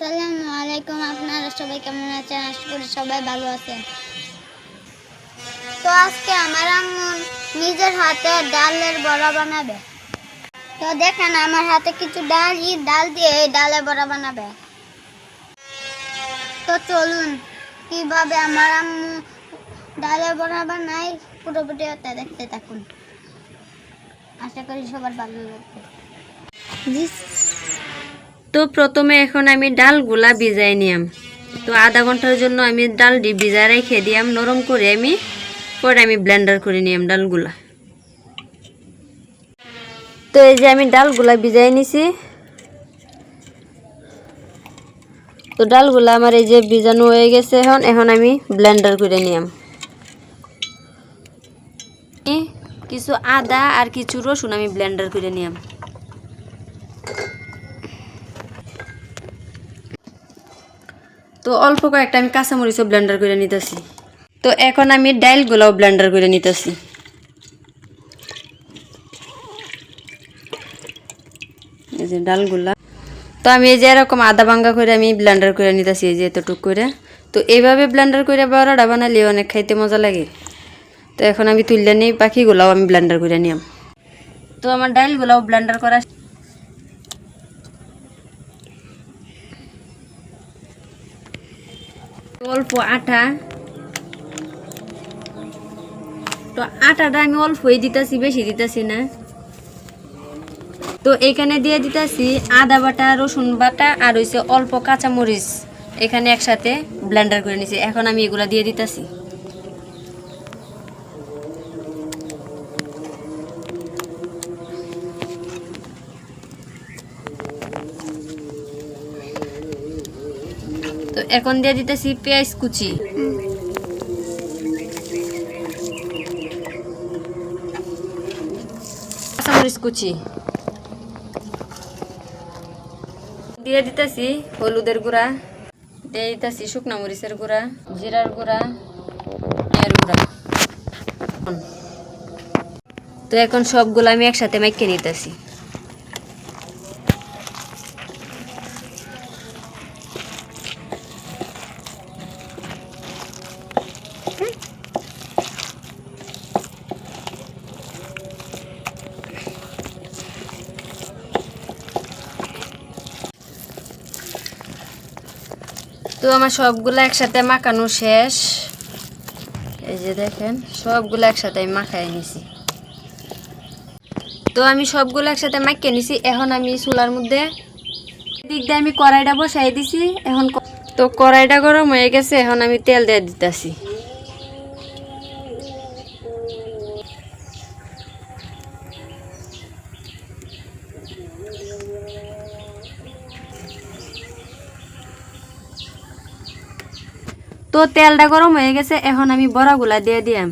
আসসালামু আলাইকুম। আপনারা সবাই কেমন আছেন? আশা করি সবাই ভালো আছেন। তো আজকে আমার আম্মু নিজের হাতে ডালের বড়া বানাবে। তো দেখেন আমার হাতে কিছু ডাল দিয়ে এই ডালের বড়া বানাবে। তো চলুন কিভাবে আমার আম্মু ডালের বড়া বানায় পুরো ভিডিওটা দেখতে থাকুন। আশা করি সবার ভালো লাগবে। তো প্রথমে এখন আমি ডালগুলা ভিজাই নিয়াম। তো আধা ঘন্টার জন্য আমি ডালটি ভিজায় রেখে দিয়াম নরম করে পরে আমি ব্লেন্ডার করে নিয়াম ডালগুলা। তো এই যে আমি ডালগুলা ভিজাই নিছি। তো ডালগুলা আমার এই যে ভিজানো হয়ে গেছে। এখন আমি ব্লেন্ডার করে নিয়াম। কিছু আদা আর কিছু রসুন আমি ব্লেন্ডার করে নিয়াম। তো অল্প কয়েকটা আমি কাঁচামরিচও ব্লেন্ডার করে নিতেছি। তো এখন আমি ডালগুলাও ব্লেন্ডার করে নিতেছি। এই যে ডালগুলা তো আমি এই যে এরকম আদা ভাঙ্গা করে আমি ব্লেন্ডার করে নিতেছি, এই যে এতটুক করে। তো এইভাবে ব্লেন্ডার করে বড়াটা বানালে অনেক খাইতে মজা লাগে। তো এখন আমি তুললে নিই, পাখিগুলাও আমি ব্লেন্ডার করে নিলাম। তো আমার ডালগুলাও ব্লেন্ডার করা। অল্প আটা, তো আটাটা আমি অল্পই দিতেছি, বেশি দিতেছি না। তো এখানে দিয়ে দিতেছি আদা বাটা, রসুন বাটা আর হইছে অল্প কাঁচামরিচ, এখানে একসাথে ব্লেন্ডার করে নিছি। এখন আমি এগুলা দিয়ে দিতেছি। তো এখন দিয়ে দিতেছি পেঁয়াজ কুচি, কাঁচামরিচ কুচি, দিয়ে দিতেছি হলুদের গুঁড়া, দিয়ে দিতেছি শুকনা মরিচের গুঁড়া, জিরার গুঁড়া, এর গুঁড়া। তো এখন সবগুলো আমি একসাথে মাখিয়ে নিতেছি। তো আমার সবগুলো একসাথে মাখানো শেষ। এই যে দেখেন সবগুলো একসাথে আমি মাখাই নিছি। তো আমি সবগুলো একসাথে মাখিয়ে নিছি। এখন আমি চুলার মধ্যে দিক দিয়ে আমি কড়াইটা বসাই দিছি। এখন তো কড়াইটা গরম হয়ে গেছে, এখন আমি তেল দিয়ে দিতেছি। তো তেলটা গরম হয়ে গেছে, এখন আমি বড়াগুলা দিয়ে দিলাম।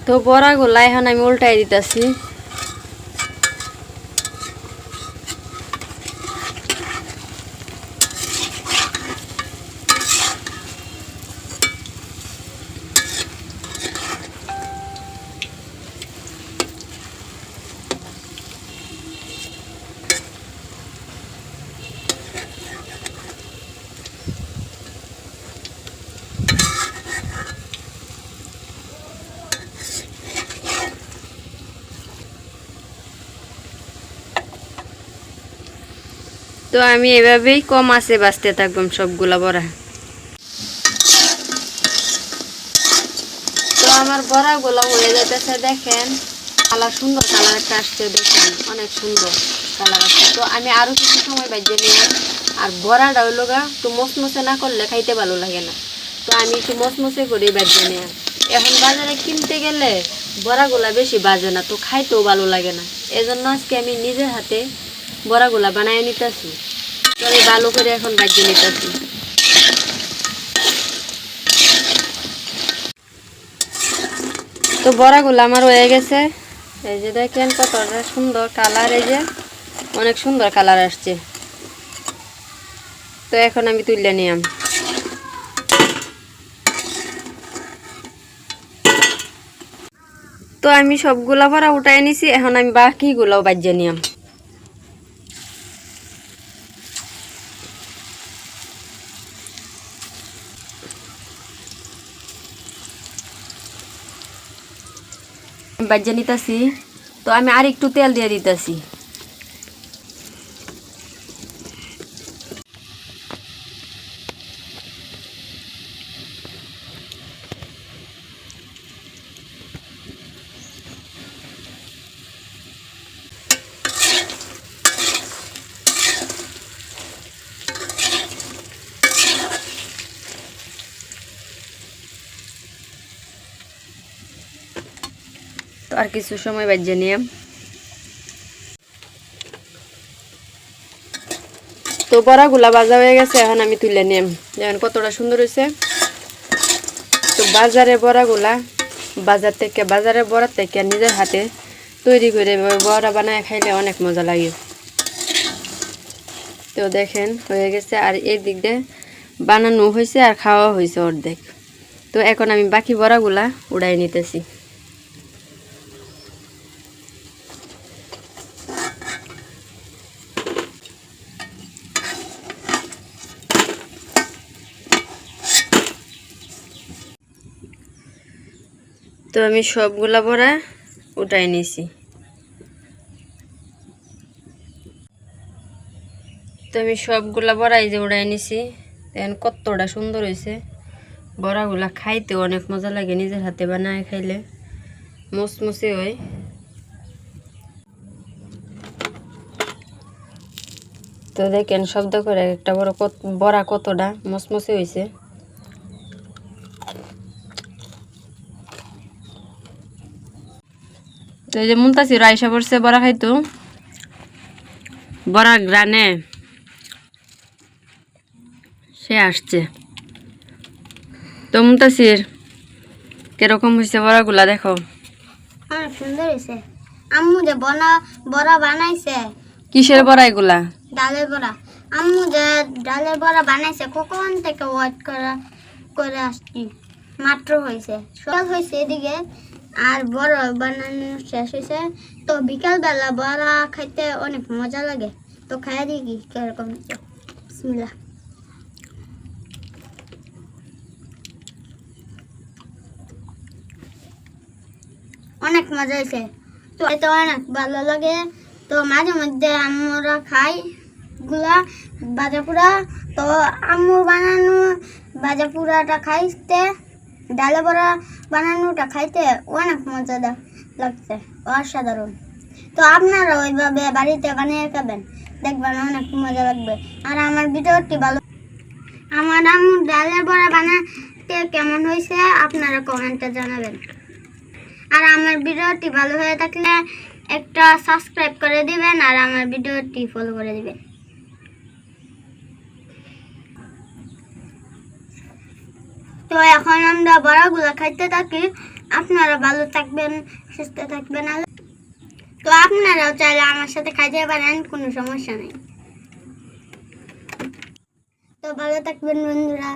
তো বড়াগুলা এখন আমি উল্টাই দিতেছি। তো আমি এভাবেই কম আছে বাঁচতে থাকবাম সবগুলা বড়া। তো আমার বড়াগুলো হয়ে যাইতেছে, দেখেন কালার, সুন্দর কালার একটা আসছে, দেখেন অনেক সুন্দর কালার আসছে। তো আমি আরো কিছু সময় বাজিয়ে নিলাম। আর বড়াটা হইল গা একটু মচমচে না করলে খাইতে ভালো লাগে না। তো আমি একটু মচমচে করে বাজিয়ে নিলাম। এখন বাজারে কিনতে গেলে বড়াগুলা বেশি বাজে না, তো খাইতেও ভালো লাগে না। এজন্য আজকে আমি নিজের হাতে বড়াগুলা বানায় নিতেছি। তো আমি ভালো করে এখন বাজিয়ে নিতেছি। তো বড়াগুলো আমার হয়ে গেছে। এই যে দেখেন কতটা সুন্দর কালার, এই যে অনেক সুন্দর কালার আসছে। তো এখন আমি তুলে নিলাম। তো আমি সবগুলা ভরা উঠাই নিছি, এখন আমি বাকিগুলাও বাজিয়ে নিলাম। বাজিয়ে নিতেছি। তো আমি আর একটু তেল দিয়ে দিতেছি। তো আর কিছু সময় বাজিয়ে নিলাম। তো বড়াগুলা ভাজা হয়ে গেছে, এখন আমি তুলে নিলাম। যেমন কতটা সুন্দর হয়েছে। তো বাজারের বড়াগুলা বাজারের বড়া থেকে নিজের হাতে তৈরি করে বড়া বানায় খাইলে অনেক মজা লাগে। তো দেখেন হয়ে গেছে, আর এই দিক দিয়ে বানানো হয়েছে আর খাওয়া হয়েছে অর্ধেক। তো এখন আমি বাকি বড়াগুলা উড়াই নিতেছি। তো আমি সবগুলা বড়া উঠাই নিছি। তো আমি সবগুলা বড়া এই যে উঠাই নিছি। দেখেন কতটা সুন্দর হয়েছে। বড়াগুলা খাইতে অনেক মজা লাগে, নিজের হাতে বানায় খাইলে মুসমুসে হয়। তো দেখেন শব্দ করে একটা বড়া কতটা মুসমুসে হয়েছে। তো এই যে মুনতাসির আইসা পড়ছে বড়া খাইতো, বড়া গ্রানে সে আসছে। তো মুনতাসির কিরকম হয়েছে বড়াগুলা দেখো। অনেক সুন্দর হয়েছে। আম্মু যে বড়া বানাইছে। কিসের বড়া এগুলা? ডালের বড়া। আম্মু যে ডালের বড়া বানাইছে কখন থেকে ওয়েট করে আসছি, মাত্র হয়েছে সকাল হয়েছে এদিকে, আর বড় বানানো শেষ হয়েছে। তো বিকালবেলা বড়া খাইতে অনেক মজা লাগে। তো খাই দেখি কিরকম হয়েছে। বিসমিল্লাহ। অনেক মজা হয়েছে। তো এটা অনেক ভালো লাগে। তো মাঝে মধ্যে আমরা খাই গুলা ভাজাপুরা। তো আম্মুর বানানো ভাজাপুরাটা খাইতে, ডালে বড়া বানানোটা খাইতে অনেক মজা লাগছে, অসাধারণ। তো আপনারা ওইভাবে বাড়িতে বানিয়ে খাবেন, দেখবেন অনেক মজা লাগবে। আর আমার ভিডিওটি ভালো, আমার আম্মুর ডালের বড়া বানাতে কেমন হয়েছে আপনারা কমেন্টে জানাবেন। আর আমার ভিডিওটি ভালো হয়ে থাকলে একটা সাবস্ক্রাইব করে দিবেন, আর আমার ভিডিওটি ফলো করে দিবেন। তো এখন আমরা বড়াগুলো খাইতে থাকি। আপনারা ভালো থাকবেন, সুস্থ থাকবেন। তো আপনারাও চাইলে আমার সাথে খাইতে পারেন, কোনো সমস্যা নেই। তো ভালো থাকবেন বন্ধুরা।